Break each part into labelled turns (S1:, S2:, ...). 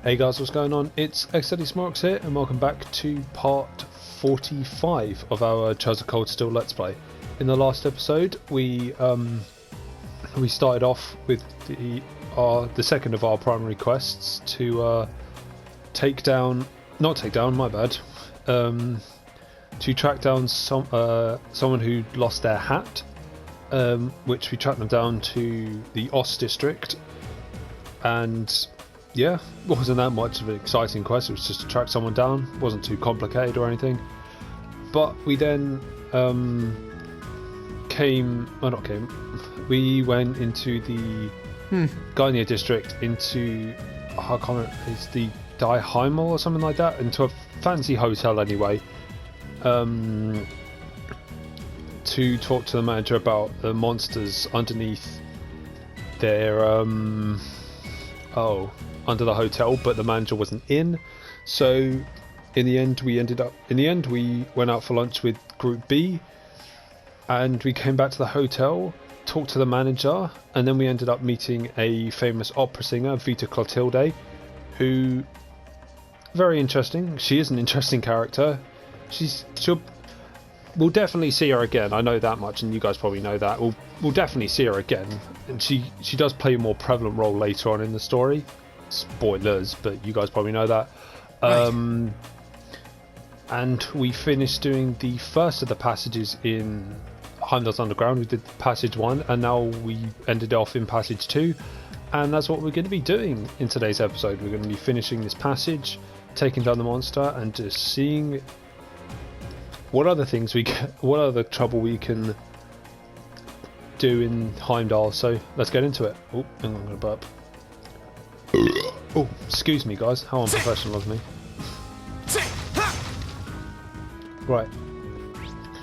S1: Hey guys, what's going on? It's xdeadlysmoorex here, and welcome back to part 45 of our Trails of Cold Steel Let's Play. In the last episode, we started off with the second of our primary quests to to track down someone who lost their hat, which we tracked them down to the Ost district, and yeah, it wasn't that much of an exciting quest. It was just to track someone down. It wasn't too complicated or anything. But we then we went into the Gainia district, into I can't remember, it's the Nihon or something like that, into a fancy hotel anyway, to talk to the manager about the monsters underneath their under the hotel, but the manager wasn't in. So in the end we went out for lunch with Group B, and we came back to the hotel, talked to the manager, and then we ended up meeting a famous opera singer, Vita Clotilde, who, very interesting. She is an interesting character. We'll definitely see her again. I know that much, and you guys probably know that. We'll definitely see her again, and she does play a more prevalent role later on in the story. Spoilers, but you guys probably know that. Right. And we finished doing the first of the passages in Heimdall's Underground. We did passage 1, and now we ended off in passage 2, and that's what we're going to be doing in today's episode. We're going to be finishing this passage, taking down the monster, and just seeing what other trouble we can do in Heimdall. So let's get into it. Oh, hang on, I'm going to burp. Oh, excuse me guys, how unprofessional of me. Right,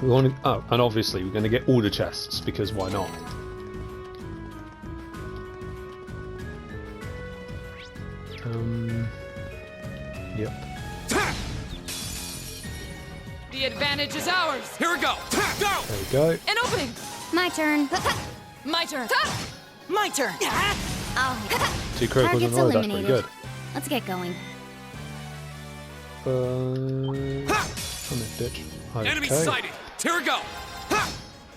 S1: we want to, and obviously we're going to get all the chests, because why not? Yep.
S2: The advantage is ours. Here we go. Go.
S1: There we go.
S2: An opening.
S3: My turn.
S2: My turn.
S4: My turn.
S3: Oh,
S1: 2 criticals in a row, that's pretty good.
S3: Let's get going.
S1: Come in, bitch. Okay.
S2: Enemy sighted. Here we go.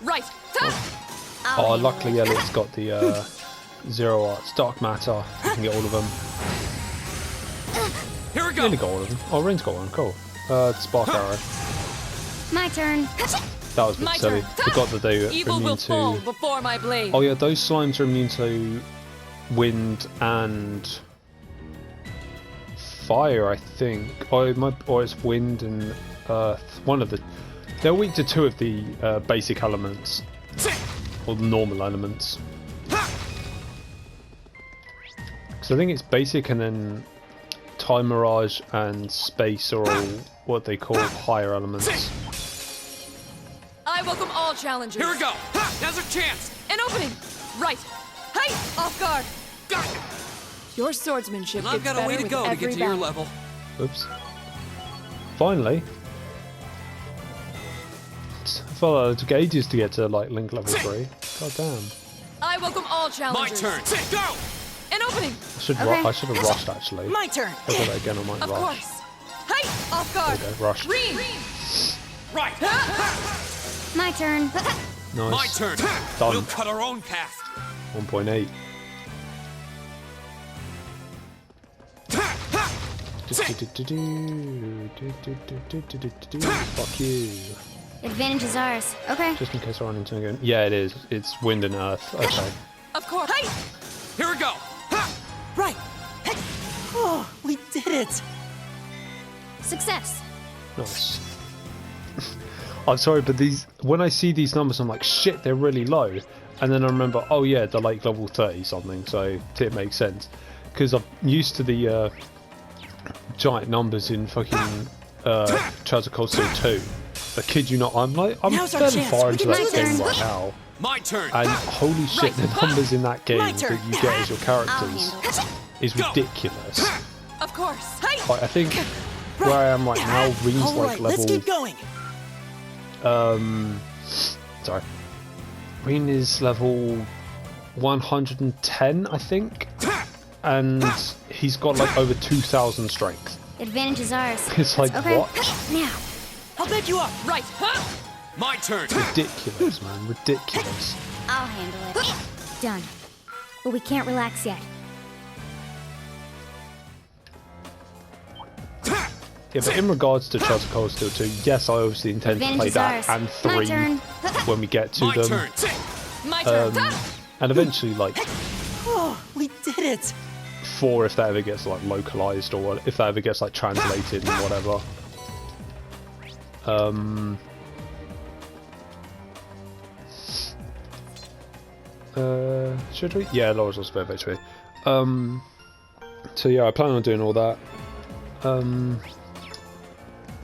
S2: Right.
S1: Oh, luckily Elliot's got the Zero Arts Dark Matter. You can get all of them.
S2: Here we go.
S1: Nearly got all of them. Oh, Rin's got one. Cool. Spark Arrow.
S3: My turn.
S1: That was a bit silly. Forgot that they were
S2: Evil
S1: immune
S2: will fall
S1: to.
S2: before my blade.
S1: Oh yeah, those slimes are immune to wind and fire, I think. Or it's wind and earth. One of the. They're weak to 2 of the basic elements, or normal elements. So I think it's basic, and then time, mirage, and space are all what they call higher elements.
S2: I welcome all challengers. Here we go. Now's our chance. An opening. Right. Hey, off guard. Got it. Your swordsmanship gets better with every bout. I've got a way to go to get to your level.
S1: Oops. Finally. I felt like it took ages to get to like Link level 3. God damn.
S2: I welcome all challengers. My turn. Go. An opening.
S1: I should have rushed actually.
S4: My turn.
S1: I'll do that again, I might
S2: Of
S1: rush.
S2: course. Hey, off guard.
S1: There we go, rush.
S2: Green. Right.
S3: My turn.
S1: Nice.
S5: My turn.
S1: Done.
S5: We'll cut our own path.
S1: 1.8. Fuck you.
S3: Advantage is ours. Okay.
S1: Just in case I run into him again. Yeah, it is. It's wind and earth. Okay.
S2: Of course. Hey.
S5: Here we go.
S4: Right. Hey. Oh, we did it.
S3: Success.
S1: Nice. I'm sorry, but when I see these numbers, I'm like, shit, they're really low. And then I remember, oh yeah, they're like level 30 something, so it makes sense. Because I'm used to the giant numbers in fucking Trails of Cold Steel 2. I kid you not, I'm fairly far into that game right now.
S5: My turn.
S1: And holy shit, the numbers in that game that you get as your characters is ridiculous.
S2: Of course. Hey.
S1: Like, I think where I am right now, Ring's
S4: All
S1: like
S4: right,
S1: level.
S4: let's keep going.
S1: Sorry. Ring is level 110, I think. and he's got like over 2,000 strength.
S3: Advantage is ours.
S1: It's like,
S3: okay.
S1: what?
S3: Now.
S4: I'll bed you up.
S2: Right.
S5: My turn.
S1: Ridiculous, man. Ridiculous.
S3: I'll handle it. Done. But we can't relax yet.
S1: Yeah, but in regards to Charles Cold Steel 2, yes, I obviously intend to play that and 3 when we get to
S5: My
S1: them.
S5: turn.
S2: My turn.
S1: And eventually, like,
S4: Oh, we did it.
S1: 4 if that ever gets like localized, or if that ever gets like translated and whatever. Should we? Yeah, Laura's also a bit of HP. So yeah, I plan on doing all that.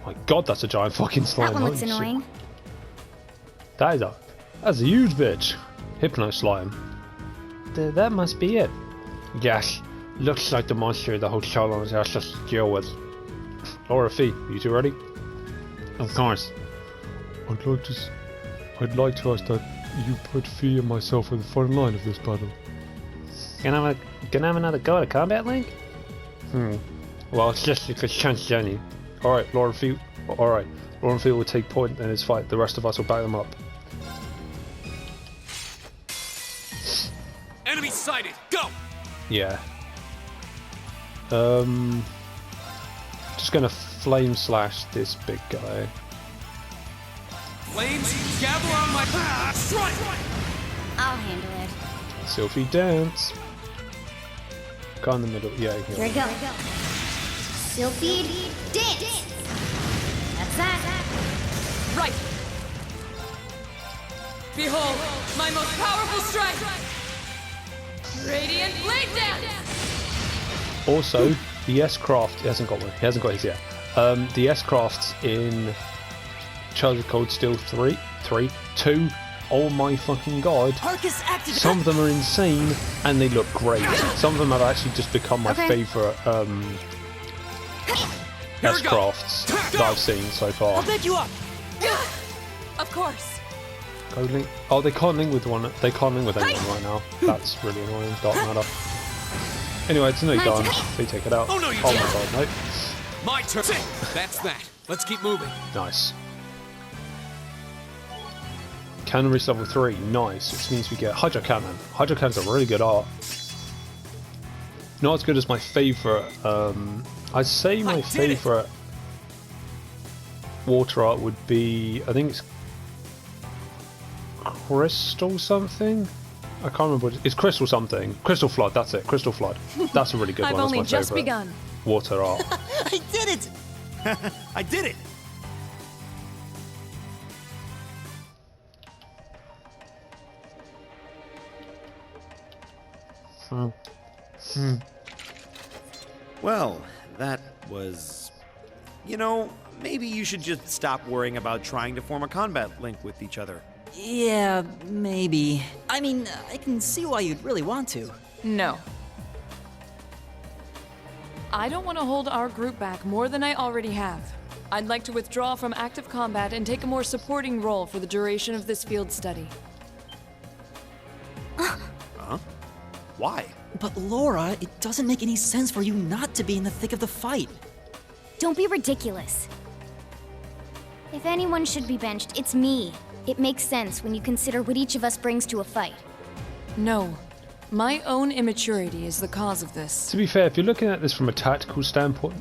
S1: My God, that's a giant fucking slime.
S3: That one looks
S1: Holy shit.
S3: annoying.
S1: That's a huge bitch. Hypno slime. That must be it. Yes, looks like the monster the whole challenge has us to deal with. Laura, Fee, you two ready? Of course. I'd like to ask that you put Fee and myself in the front line of this battle. Can I have another go at a combat link? Well, it's just a chance, Jenny. Alright, Laura and Fee. Alright, Laura and Fee will take point in his fight. The rest of us will back them up.
S5: Enemy sighted. Go.
S1: Yeah. Just gonna flame slash this big guy.
S5: Flames, gather on my strike.
S3: I'll handle it.
S1: Sylphie dance. Go in the middle. Yeah,
S3: Here we go. Sylphie dance. That's that.
S2: Right. Behold, my most powerful strike. Radiant blade dance.
S1: Also, the S-Craft he hasn't got one. He hasn't got his yet. The S-Crafts in Charles of Cold Steel 2. Oh my fucking God.
S4: Arcus active.
S1: Some of them are insane and they look great. Some of them have actually just become my favourite S-Crafts that I've seen so far.
S4: I'll bed you up.
S2: Of course.
S1: Go link. Oh, they can't link with one. They can't link with anyone right now. That's really annoying. Dark matter. Anyway, it's a new gun. They take it out.
S5: Oh, no, you
S1: my
S5: can't.
S1: God, no.
S5: My turn. That's that. Let's keep moving.
S1: Nice. Cannon reach level 3. Nice. Which means we get Hydro Cannon. Hydro Cannon's a really good art. Not as good as my favourite. I'd say my favourite water art would be. I think it's Crystal something? I can't remember what it's Crystal something. Crystal Flood, that's it. Crystal Flood. That's a really good
S2: I've
S1: one. That's
S2: only
S1: my
S2: just
S1: favourite
S2: begun.
S1: water art.
S4: I did it.
S6: I did it! Well, that was... You know, maybe you should just stop worrying about trying to form a combat link with each other.
S4: Yeah, maybe. I mean, I can see why you'd really want to.
S2: No. I don't want to hold our group back more than I already have. I'd like to withdraw from active combat and take a more supporting role for the duration of this field study.
S6: Huh? Why?
S4: But Laura, it doesn't make any sense for you not to be in the thick of the fight.
S3: Don't be ridiculous. If anyone should be benched, it's me. It makes sense when you consider what each of us brings to a fight.
S2: No. My own immaturity is the cause of this.
S1: To be fair, if you're looking at this from a tactical standpoint,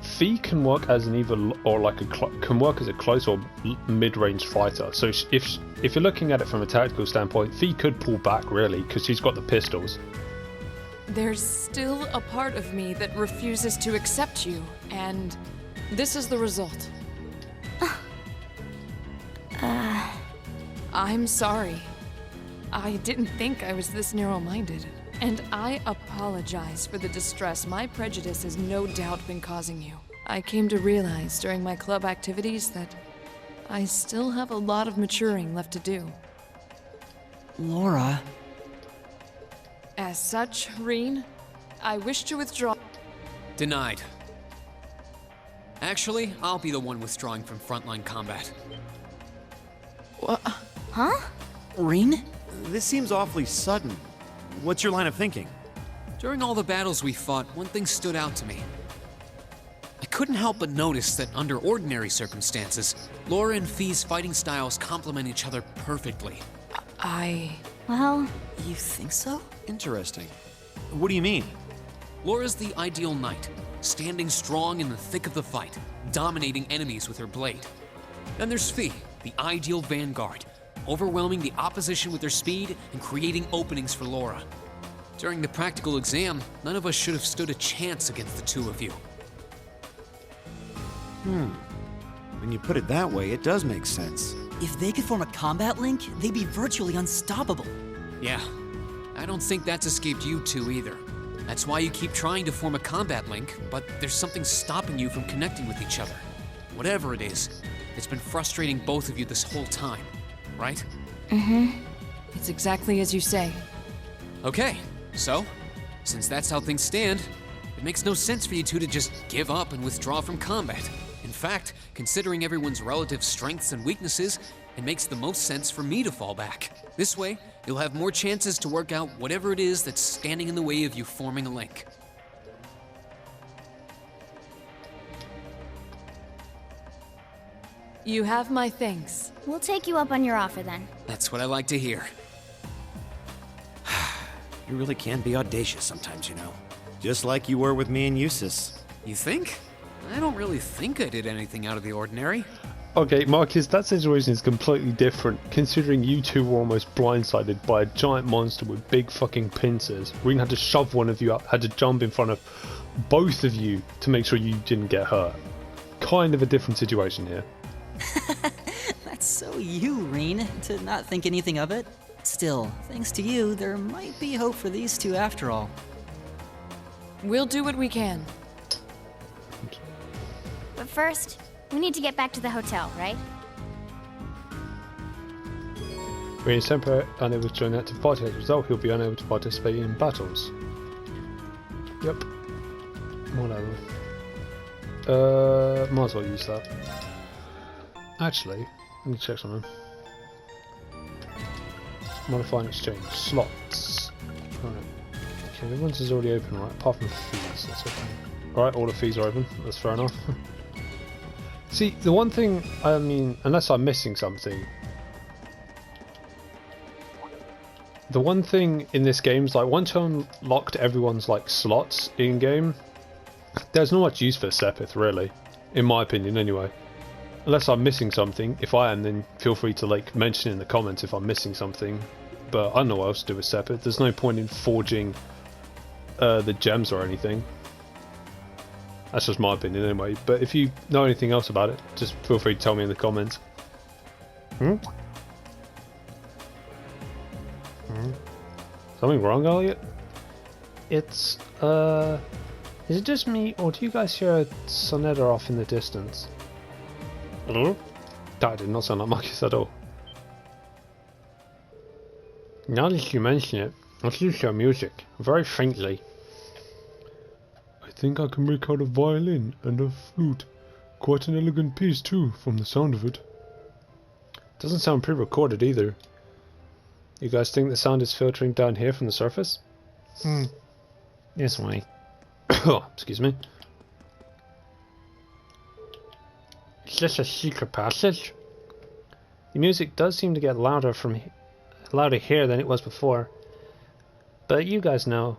S1: Fee can work as an either or like can work as a close or mid-range fighter. So if you're looking at it from a tactical standpoint, Fee could pull back really because she's got the pistols.
S2: There's still a part of me that refuses to accept you, and this is the result. I'm sorry. I didn't think I was this narrow-minded. And I apologize for the distress my prejudice has no doubt been causing you. I came to realize during my club activities that I still have a lot of maturing left to do.
S4: Laura...
S2: As such, Reen, I wish to withdraw.
S5: Denied. Actually, I'll be the one withdrawing from frontline combat.
S2: What?
S3: Huh?
S4: Rin?
S6: This seems awfully sudden. What's your line of thinking?
S5: During all the battles we fought, one thing stood out to me. I couldn't help but notice that under ordinary circumstances, Laura and Fee's fighting styles complement each other perfectly.
S3: Well,
S4: You think so?
S6: Interesting. What do you mean?
S5: Laura's the ideal knight, standing strong in the thick of the fight, dominating enemies with her blade. Then there's Fee, the ideal vanguard, overwhelming the opposition with her speed and creating openings for Laura. During the practical exam, none of us should have stood a chance against the two of you.
S6: When you put it that way, it does make sense.
S4: If they could form a combat link, they'd be virtually unstoppable.
S5: Yeah, I don't think that's escaped you two either. That's why you keep trying to form a combat link, but there's something stopping you from connecting with each other. Whatever it is, it's been frustrating both of you this whole time, right?
S2: It's exactly as you say.
S5: Okay, so, since that's how things stand, it makes no sense for you two to just give up and withdraw from combat. In fact, considering everyone's relative strengths and weaknesses, it makes the most sense for me to fall back. This way, you'll have more chances to work out whatever it is that's standing in the way of you forming a link.
S2: You have my thanks.
S3: we'll take you up on your offer then.
S5: That's what I like to hear.
S6: You really can be audacious sometimes, you know. Just like you were with me and Eustace.
S5: You think? I don't really think I did anything out of the ordinary.
S1: Okay, Marcus, that situation is completely different, considering you two were almost blindsided by a giant monster with big fucking pincers. Rin had to shove one of you up, had to jump in front of both of you to make sure you didn't get hurt. Kind of a different situation here.
S4: That's so you, Rin, to not think anything of it. Still, thanks to you, there might be hope for these two after all.
S2: We'll do what we can.
S3: But first, we need to get back to the hotel, right?
S1: Rin is temporarily unable to join the active party. As a result, he'll be unable to participate in battles. Yep. Whatever. Might as well use that. Actually, let me check something. Modify and exchange. Slots. Right. Okay, everyone's is already open, right? Apart from fees, that's okay. Alright, all the fees are open. That's fair enough. See, the one thing, I mean, unless I'm missing something, the one thing in this game is like once you unlocked everyone's like slots in game, there's not much use for Sepith really, in my opinion anyway. Unless I'm missing something. If I am, then feel free to like mention in the comments if I'm missing something. But I don't know what else to do with Sepith. There's no point in forging the gems or anything. That's just my opinion anyway. But if you know anything else about it, just feel free to tell me in the comments. Something wrong, Elliot? It's, is it just me, or do you guys hear a sonetta off in the distance? Hello? That did not sound like Marcus at all. Now that you mention it, let's use your music, very faintly. I think I can make out a violin and a flute. Quite an elegant piece too, from the sound of it. Doesn't sound pre-recorded either. You guys think the sound is filtering down here from the surface? This way. Excuse me. Is this a secret passage? The music does seem to get louder here than it was before. But you guys know.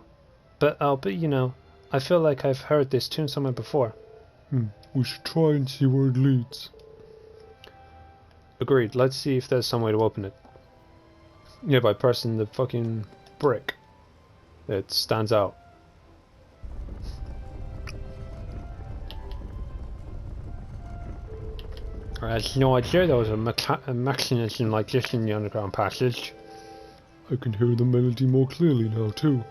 S1: But you know, I feel like I've heard this tune somewhere before. We should try and see where it leads. Agreed. Let's see if there's some way to open it. Yeah, by pressing the fucking brick. It stands out. I had no idea there was a mechanism like this in the underground passage. I can hear the melody more clearly now too.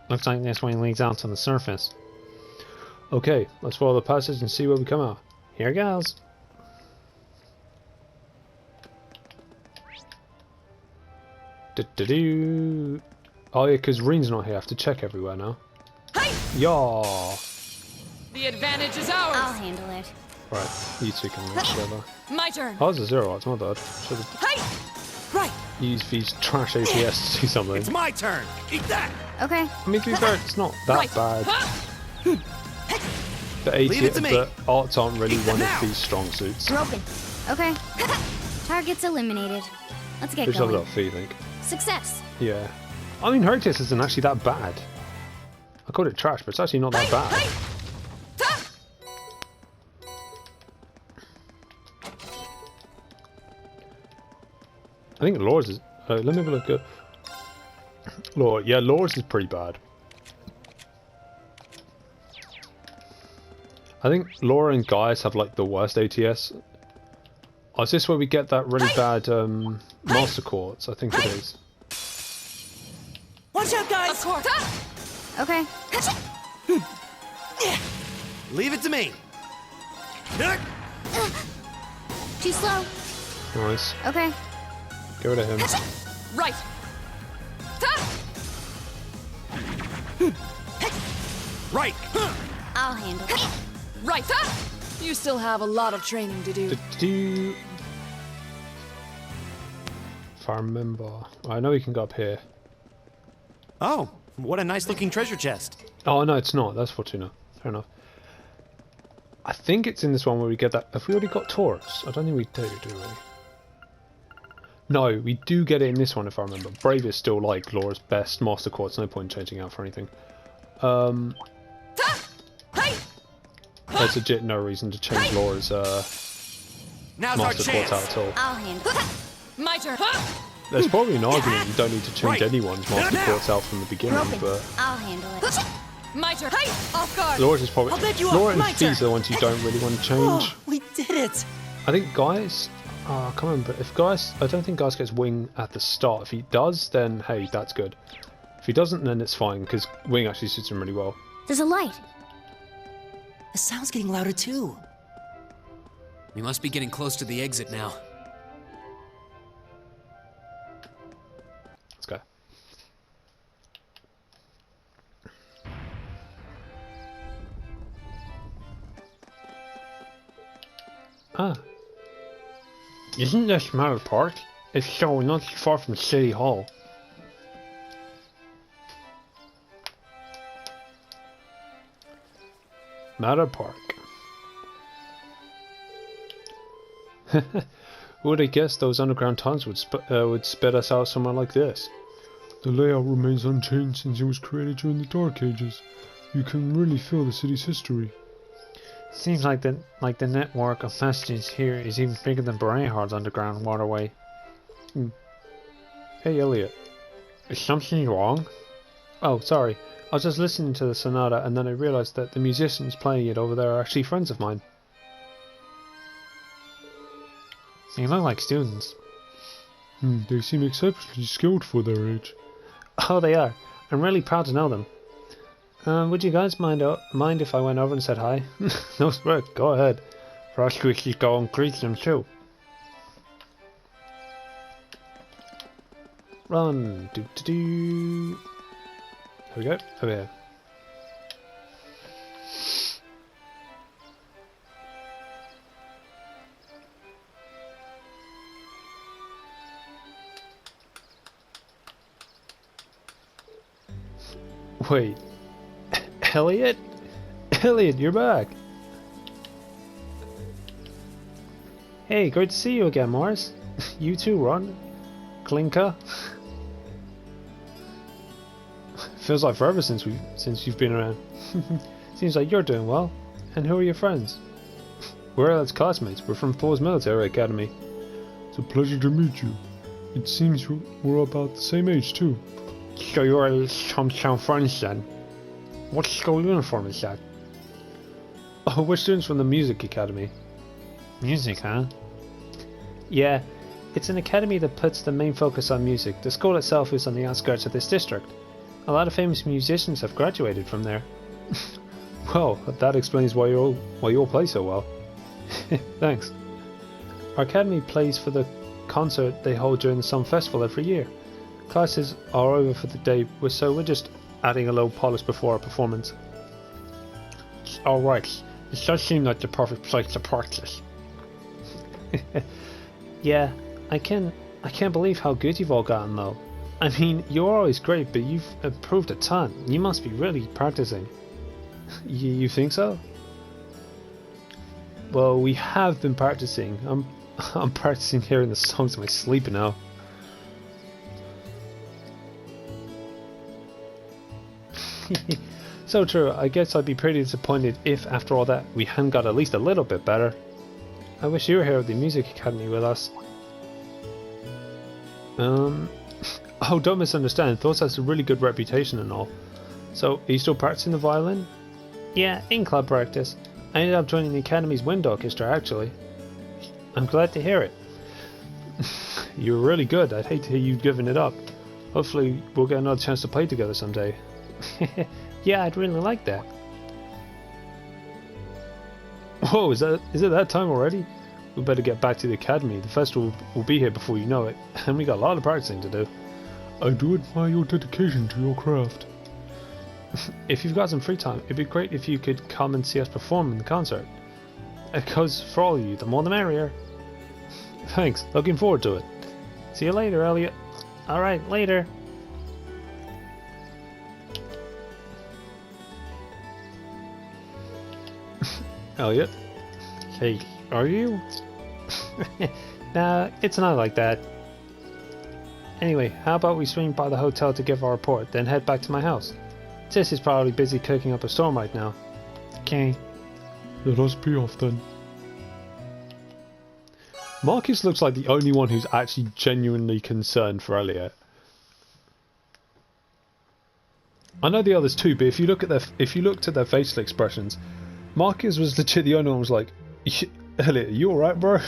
S1: Looks like this way leads out to the surface. Okay, let's follow the passage and see where we come out. Here goes. Do-do-do. Oh yeah, because Rin's not here. I have to check everywhere now.
S2: Hey!
S1: Yaw.
S2: The advantage is ours.
S3: I'll handle it.
S1: Right, you two can work together.
S2: My turn.
S1: Oh, it's a 0, it's my bad. Should've
S2: Hey! Right.
S1: used these trash ATS to do something.
S6: It's my turn. Eat that.
S3: Okay.
S1: I mean, to be fair, it's not that
S2: Right.
S1: bad. The
S6: Leave it to me.
S1: arts aren't really
S6: Eat
S1: one
S6: that
S1: of
S6: now.
S1: these strong suits.
S3: Broken. Okay. Target's eliminated. Let's get
S1: Which I've
S3: going.
S1: got a feeling.
S3: Success.
S1: Yeah. I mean, Heracles isn't actually that bad. I called it trash, but it's actually not that bad.
S2: Hey! Ta!
S1: I think Laura's is... let me have a look at... Laura. Yeah, Laura's is pretty bad. I think Laura and Gaius have like the worst ATS. Oh, is this where we get that really bad Master Quartz? I think it is.
S2: Watch out, guys! Of course. Ta!
S3: Okay.
S6: Leave it to me.
S3: Too slow.
S1: Nice.
S3: Okay.
S1: Get rid of him.
S2: Right. Ta!
S6: Right.
S3: I'll handle it.
S2: Right. Ta! You still have a lot of training to do.
S1: Did you... If I remember... I know we can go up here.
S6: Oh, what a nice looking treasure chest.
S1: Oh, no, it's not. That's Fortuna. Fair enough. I think it's in this one where we get that... Have we already got Taurus? I don't think we do we? No, we do get it in this one if I remember. Brave is still like Laura's best Master Quartz. No point changing out for anything.
S2: Ta! Hey!
S1: There's legit no reason to change Laura's
S6: Now's our
S1: Master Quartz
S6: chance.
S1: out at all.
S3: I'll handle it.
S2: My turn.
S1: There's probably an argument you don't need to change
S6: Right.
S1: anyone's Master
S6: Now.
S1: Quartz out from the beginning,
S3: Broken.
S1: but
S3: I'll handle it.
S2: My turn. Hey! Off guard.
S1: Laura's is probably...
S2: I'll bet you up.
S1: Laura and
S2: My
S1: Fee's are
S2: turn.
S1: the ones you don't really want to change.
S4: Oh, we did it!
S1: I think Gaius... I can't remember. If Gaius... I don't think Gaius gets Wing at the start. If he does, then hey, that's good. If he doesn't, then it's fine, because Wing actually suits him really well.
S3: There's a light.
S4: The sound's getting louder too.
S5: We must be getting close to the exit now.
S1: Let's go. Ah. Isn't this Matter Park? If so, not too far from City Hall. Matter Park. Who would have guessed those underground tunnels would spit us out somewhere like this? The layout remains unchanged since it was created during the Dark Ages. You can really feel the city's history. Seems like the network of messages here is even bigger than Brainhard's underground waterway. Hey Elliot, is something wrong? Oh, sorry. I was just listening to the sonata and then I realized that the musicians playing it over there are actually friends of mine. They look like students. They seem exceptionally skilled for their age. Oh, they are. I'm really proud to know them. Would you guys mind if I went over and said hi? No sweat, go ahead. For us we should go and greet them too. Run. Here we go. Over here. Wait. Elliot? Elliot, you're back. Hey, great to see you again, Morris. You too, Ron. Klinka. Feels like forever since you've been around. Seems like you're doing well. And who are your friends? We're Elliot's classmates. We're from Thor's Military Academy. It's a pleasure to meet you. It seems we're about the same age too. So you're some friends then? What school uniform is that? Oh, we're students from the Music Academy. Music, huh? Yeah, it's an academy that puts the main focus on music. The school itself is on the outskirts of this district. A lot of famous musicians have graduated from there. Well, that explains why you all play so well. Thanks. Our academy plays for the concert they hold during the Summer Festival every year. Classes are over for the day, so we're just adding a little polish before our performance. Alright, This does seem like the perfect place to practice. Yeah, I can't believe how good you've all gotten though. I mean, you're always great, but you've improved a ton. You must be really practicing. You think so? Well, we have been practicing. I'm practicing hearing the songs in my sleep now. So true. I guess I'd be pretty disappointed if, after all that, we hadn't got at least a little bit better. I wish you were here at the Music Academy with us. Oh, don't misunderstand. Thoughts has a really good reputation and all. So, are you still practicing the violin? Yeah, in club practice. I ended up joining the Academy's wind orchestra, actually. I'm glad to hear it. You're really good. I'd hate to hear you giving it up. Hopefully, we'll get another chance to play together someday. Yeah, I'd really like that. Whoa, is it that time already? We better get back to the academy. The festival will be here before you know it, and we got a lot of practicing to do. I do admire your dedication to your craft. If you've got some free time, it'd be great if you could come and see us perform in the concert. Because for all of you, the more the merrier. Thanks, looking forward to it. See you later, Elliot. Alright, later. Elliot? Hey, are you? Nah, it's not like that. Anyway, how about we swing by the hotel to give our report, then head back to my house? Sis is probably busy cooking up a storm right now. Okay. Let us be off then. Marcus looks like the only one who's actually genuinely concerned for Elliot. I know the others too, but if you looked at their facial expressions, Marcus was legit the only one who was like, Elliot, are you alright, bro?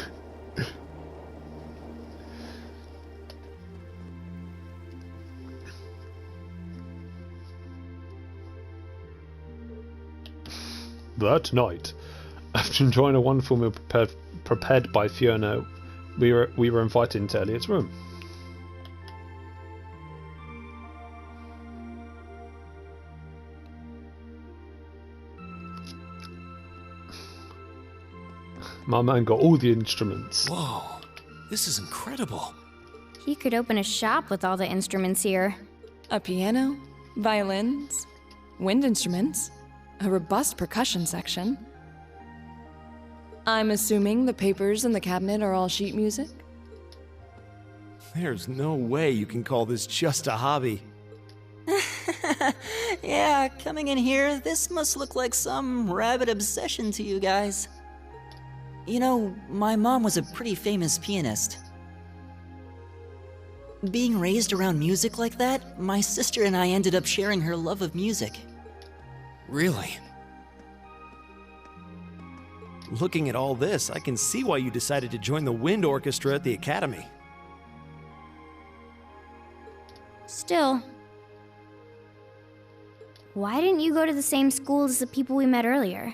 S1: That night, after enjoying a wonderful meal prepared by Fiona, we were invited into Elliot's room. My man got all the instruments.
S5: Whoa, this is incredible.
S3: He could open a shop with all the instruments here.
S2: A piano, violins, wind instruments, a robust percussion section. I'm assuming the papers in the cabinet are all sheet music?
S6: There's no way you can call this just a hobby.
S4: Yeah, coming in here, this must look like some rabid obsession to you guys. You know, my mom was a pretty famous pianist. Being raised around music like that, my sister and I ended up sharing her love of music.
S5: Really?
S6: Looking at all this, I can see why you decided to join the wind orchestra at the academy.
S3: Still, why didn't you go to the same school as the people we met earlier?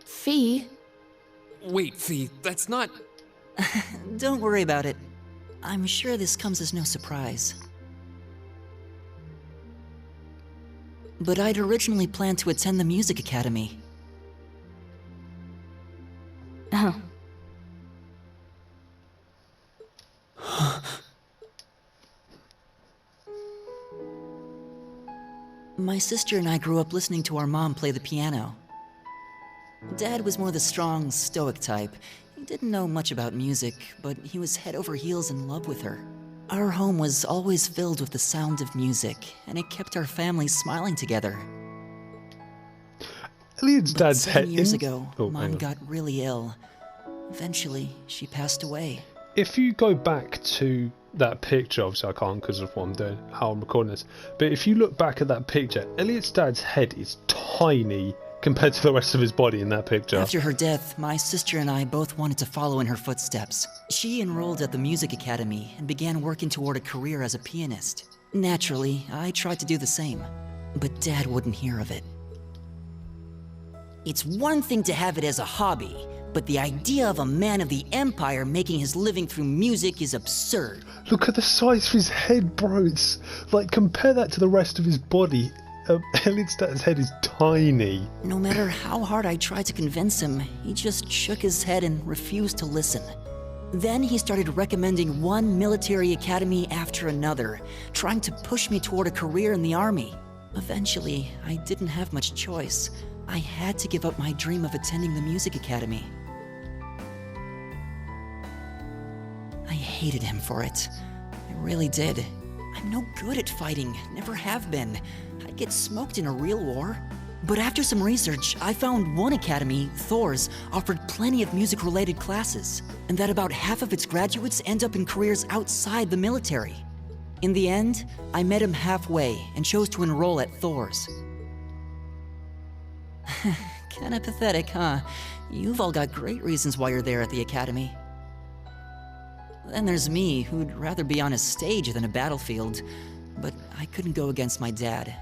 S2: Fee?
S5: Wait, Fee, that's not...
S4: Don't worry about it. I'm sure this comes as no surprise. But I'd originally planned to attend the music academy.
S3: Oh.
S4: My sister and I grew up listening to our mom play the piano. Dad was more the strong, stoic type. He didn't know much about music, but he was head over heels in love with her. Our home was always filled with the sound of music, and it kept our family smiling together.
S1: Elliot's
S4: But
S1: dad's
S4: 7
S1: head.
S4: years ago,
S1: hang
S4: Mom
S1: on.
S4: got really ill. Eventually, she passed away.
S1: If you go back to that picture, obviously I can't because of what I'm doing, how I'm recording this, but if you look back at that picture, Elliot's dad's head is tiny compared to the rest of his body in that picture.
S4: After her death, my sister and I both wanted to follow in her footsteps. She enrolled at the music academy and began working toward a career as a pianist. Naturally, I tried to do the same, but Dad wouldn't hear of it. It's one thing to have it as a hobby, but the idea of a man of the Empire making his living through music is absurd.
S1: Look at the size of his head, bro. It's like, compare that to the rest of his body. Elliot's dad's head is tiny.
S4: No matter how hard I tried to convince him, he just shook his head and refused to listen. Then he started recommending one military academy after another, trying to push me toward a career in the army. Eventually, I didn't have much choice. I had to give up my dream of attending the music academy. I hated him for it. I really did. I'm no good at fighting, never have been. I'd get smoked in a real war. But after some research, I found one academy, Thor's, offered plenty of music-related classes, and that about half of its graduates end up in careers outside the military. In the end, I met him halfway and chose to enroll at Thor's. Kinda pathetic, huh? You've all got great reasons why you're there at the academy. Then there's me, who'd rather be on a stage than a battlefield, but I couldn't go against my dad.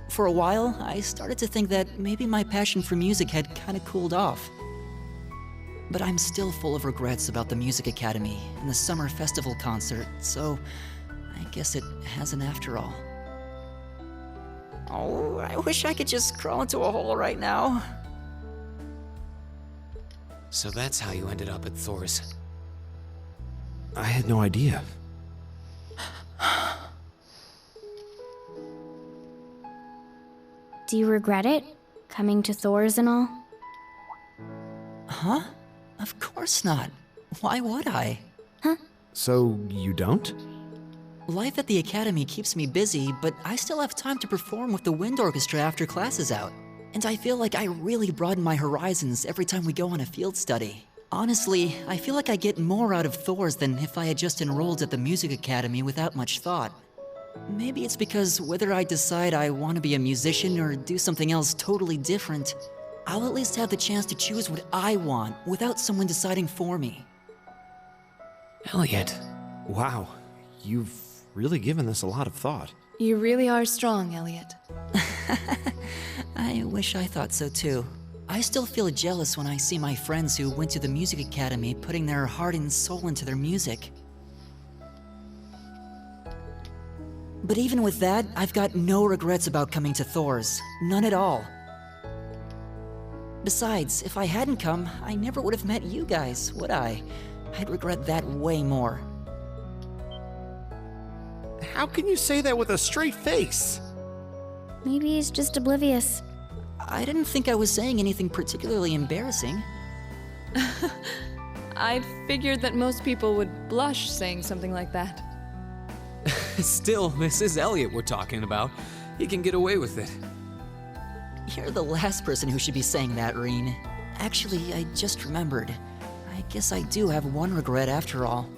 S4: For a while, I started to think that maybe my passion for music had kinda cooled off. But I'm still full of regrets about the music academy and the summer festival concert, so I guess it hasn't after all. Oh, I wish I could just crawl into a hole right now.
S5: So that's how you ended up at Thor's.
S6: I had no idea.
S3: Do you regret it? Coming to Thor's and all?
S4: Huh? Of course not. Why would I?
S6: So, you don't?
S4: Life at the academy keeps me busy, but I still have time to perform with the wind orchestra after class is out. And I feel like I really broaden my horizons every time we go on a field study. Honestly, I feel like I get more out of Thor's than if I had just enrolled at the music academy without much thought. Maybe it's because whether I decide I want to be a musician or do something else totally different, I'll at least have the chance to choose what I want without someone deciding for me.
S5: Elliot.
S6: Wow, you've really given this a lot of thought.
S2: You really are strong, Elliot.
S4: I wish I thought so too. I still feel jealous when I see my friends who went to the music academy putting their heart and soul into their music. But even with that, I've got no regrets about coming to Thor's. None at all. Besides, if I hadn't come, I never would have met you guys, would I? I'd regret that way more.
S6: How can you say that with a straight face?
S3: Maybe he's just oblivious.
S4: I didn't think I was saying anything particularly embarrassing.
S2: I figured that most people would blush saying something like that.
S5: Still, this is Elliot we're talking about. He can get away with it.
S4: You're the last person who should be saying that, Reen. Actually, I just remembered. I guess I do have one regret after all.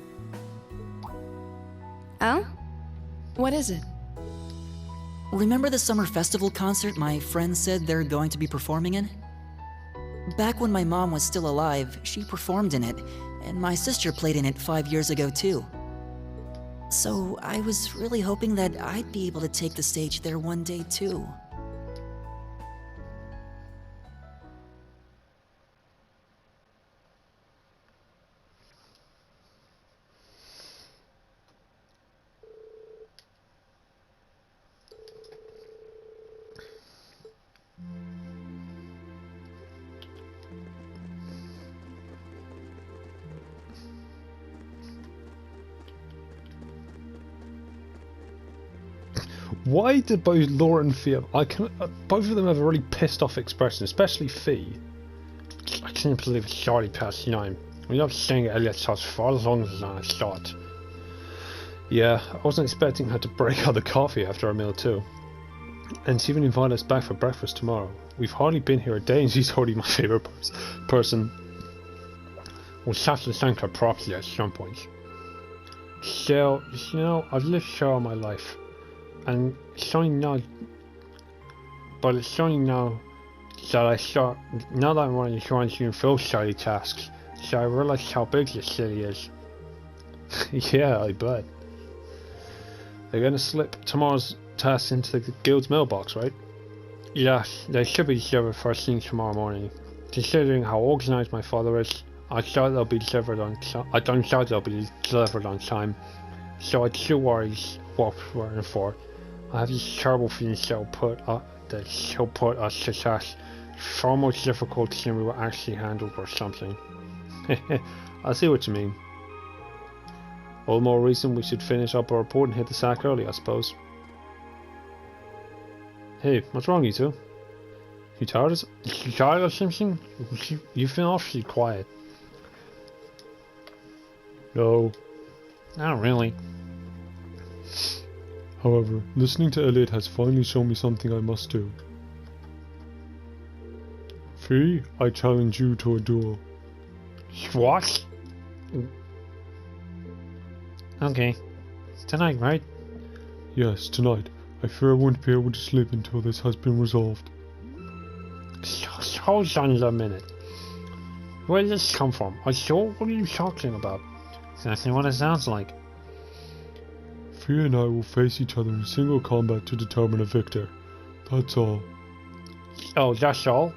S3: Oh?
S2: What is it?
S4: Remember the summer festival concert my friends said they're going to be performing in? Back when my mom was still alive, she performed in it, and my sister played in it 5 years ago too. So I was really hoping that I'd be able to take the stage there one day too.
S1: Why did both Laura and Fee both of them have a really pissed off expression, especially Fee? I can't believe it's already past 9. We're not staying at Elliot's house for as long as I thought. Yeah, I wasn't expecting her to break out the coffee after our meal too. And she even invited us back for breakfast tomorrow. We've hardly been here a day and she's already my favourite person. We'll have to thank her properly at some point. So, you know, I've lived so all my life. And it's only now, but it's only now that now that I'm running trying to fulfill daily tasks, so I realize how big this city is. Yeah, I bet. They're gonna slip tomorrow's tasks into the guild's mailbox, right? Yes, they should be delivered first thing tomorrow morning. Considering how organized my father is, I doubt they'll be delivered on time. I don't doubt they'll be delivered on time. So I do worry what we're in for. I have this terrible feeling she'll put us to test. Far more difficult than we were actually handled or something. I see what you mean. All the more reason we should finish up our report and hit the sack early, I suppose. Hey, what's wrong, you two? You tired or something? You've been awfully quiet. No. Not really. However, listening to Elliot has finally shown me something I must do. Fee, I challenge you to a duel. What? Okay. Tonight, right? Yes, tonight. I fear I won't be able to sleep until this has been resolved. Hold on a minute. Where did this come from? What are you talking about? Exactly what it sounds like. Fee and I will face each other in single combat to determine a victor. That's all. Oh, that's all?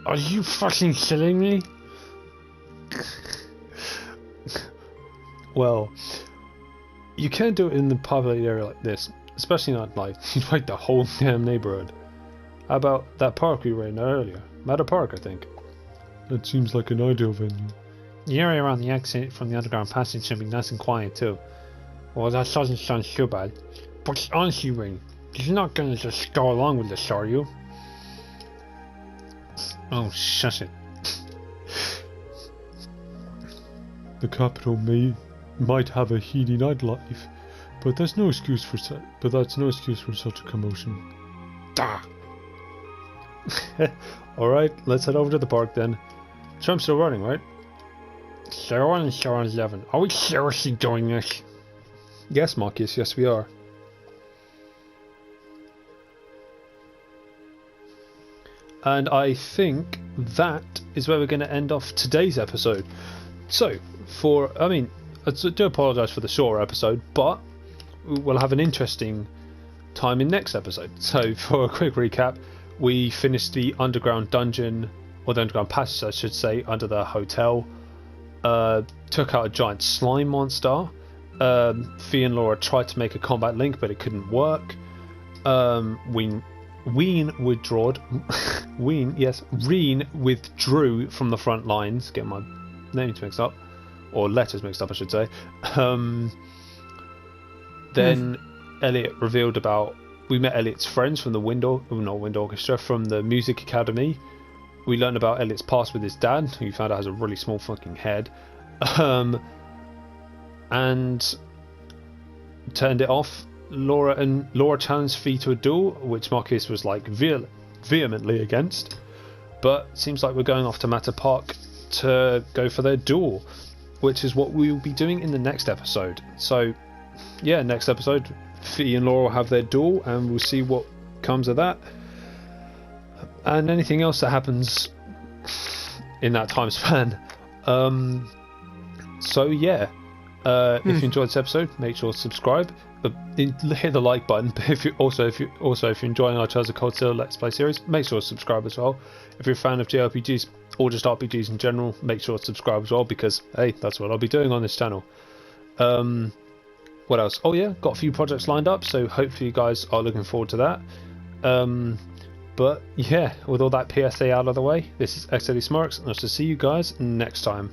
S1: Are you fucking kidding me? Well, you can't do it in the populated area like this, especially not at night. You'd wake the whole damn neighborhood. How about that park we were in earlier? Matter Park, I think. That seems like an ideal venue. The area around the exit from the underground passage should be nice and quiet too. Well, that doesn't sound too bad. But honestly, Ring, you're not gonna just go along with this, are you? Oh, shush it. The capital might have a heady nightlife, but that's no excuse for such a commotion. Dah. Alright, let's head over to the park then. Trump's still running, right? 01 and 11. Are we seriously doing this? Yes, Marcus, yes we are. And I think that is where we're going to end off today's episode. So, I do apologise for the shorter episode, but we'll have an interesting time in next episode. So, for a quick recap, we finished the underground dungeon, or the underground passage I should say, under the hotel. Took out a giant slime monster. Fee and Laura tried to make a combat link, but it couldn't work. Reen withdrew from the front lines. Get my names mixed up, or letters mixed up, I should say. Then Elliot revealed about. We met Elliot's friends from the Wind Orchestra, from the Music Academy. We learned about Elliot's past with his dad, who found out has a really small fucking head. And turned it off. Laura challenged Fee to a duel, which Marcus was like vehemently against. But seems like we're going off to Matter Park to go for their duel, which is what we will be doing in the next episode. So, yeah, next episode, Fee and Laura will have their duel, and we'll see what comes of that. And anything else that happens in that time span. So yeah, if you enjoyed this episode, make sure to subscribe. Hit the like button. But if you're enjoying our Chaz of Cold Steel Let's Play series, make sure to subscribe as well. If you're a fan of JRPGs or just RPGs in general, make sure to subscribe as well, because hey, that's what I'll be doing on this channel. What else? Oh yeah, got a few projects lined up, so hopefully you guys are looking forward to that. But yeah, with all that PSA out of the way, this is xdeadlysmoorex, and I shall see you guys next time.